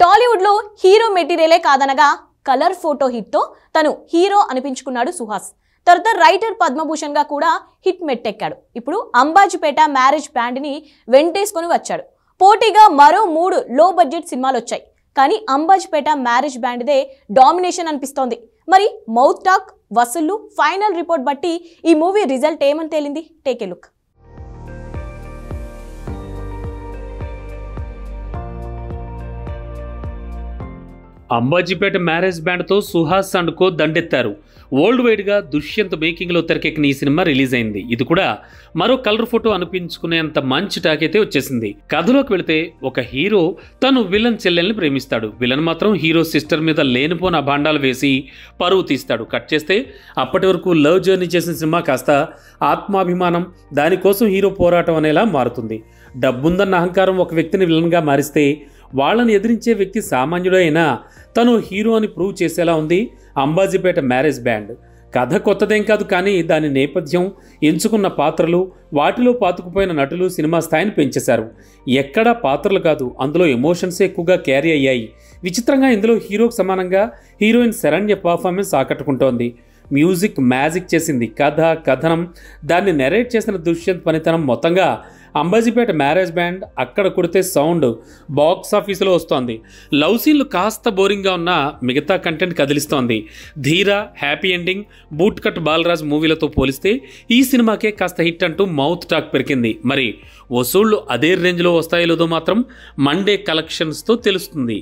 టాలీవుడ్లో hero మెటీరియలే కాదనగా colour photo హిట్తో తను hero అనిపించుకున్నాడు Suhas. తర్వాత రైటర్ పద్మభూషణ్ గా కూడా హిట్ మెట్టెక్కాడు. ఇప్పుడు అంబాజీపేట మ్యారేజ్ బ్యాండ్ని వెంటేసుకొని వచ్చాడు. పోటీగా మరో 3 లో బడ్జెట్ సినిమాలు వచ్చాయి. కానీ అంబాజీపేట మ్యారేజ్ బ్యాండ్దే డామినేషన్ అనిపిస్తోంది. మరి మౌత్ టాక్, వసూళ్లు, ఫైనల్ రిపోర్ట్ బట్టి ఈ మూవీ రిజల్ట్ ఏమని తేలింది? Take a look. Ambajipeta marriage బ్యాండ్తో సుహాస్ అండ్ కో దండెత్తారు. వరల్డ్ వైడ్గా దుష్యంత్ మేకింగ్లో తెరకెక్కిన ఈ సినిమా రిలీజ్ అయింది. ఇది కూడా మరో కలర్ ఫోటో అనిపించుకునేంత మంచి టాక్ అయితే వచ్చేసింది. కథలోకి వెళితే ఒక హీరో తను విలన్ చెల్లెల్ని ప్రేమిస్తాడు. విలన్ మాత్రం హీరో సిస్టర్ మీద లేనిపోని అభాండాలు వేసి పరువు తీస్తాడు. కట్ చేస్తే అప్పటి వరకు లవ్ జర్నీ చేసిన సినిమా కాస్త ఆత్మాభిమానం, దానికోసం హీరో పోరాటం అనేలా మారుతుంది. డబ్బుందన్న అహంకారం ఒక వ్యక్తిని విలన్గా మారిస్తే వాళ్ళని ఎదిరించే వ్యక్తి సామాన్యుడే అయినా తను హీరో అని ప్రూవ్ చేసేలా ఉంది అంబాజీపేట మ్యారేజ్ బ్యాండ్. కథ కొత్తదేం కాదు, కానీ దాని నేపథ్యం, ఎంచుకున్న పాత్రలు, వాటిలో పాతుకుపోయిన నటులు సినిమా స్థాయిని పెంచేశారు. ఎక్కడా పాత్రలు కాదు, అందులో ఎమోషన్స్ ఎక్కువగా క్యారీ అయ్యాయి. విచిత్రంగా ఇందులో హీరోకి సమానంగా హీరోయిన్ శరణ్య పర్ఫార్మెన్స్ ఆకట్టుకుంటోంది. మ్యూజిక్ మ్యాజిక్ చేసింది. కథ, కథనం, దాన్ని నెరేట్ చేసిన దుష్యంత్ పనితనం, మొత్తంగా అంబాజీపేట మ్యారేజ్ బ్యాండ్ అక్కడ కొడితే సౌండ్ బాక్స్ ఆఫీసులో వస్తోంది. లవ్ సీన్లు కాస్త బోరింగ్గా ఉన్న మిగతా కంటెంట్ కదిలిస్తోంది. Dheera, happy ending, boot cut Balaraj మూవీలతో పోలిస్తే ఈ సినిమాకే కాస్త హిట్ అంటూ మౌత్ టాక్ పెరిగింది. మరి వసూళ్లు అదే రేంజ్లో వస్తాయో లేదో మాత్రం మండే కలెక్షన్స్తో తెలుస్తుంది.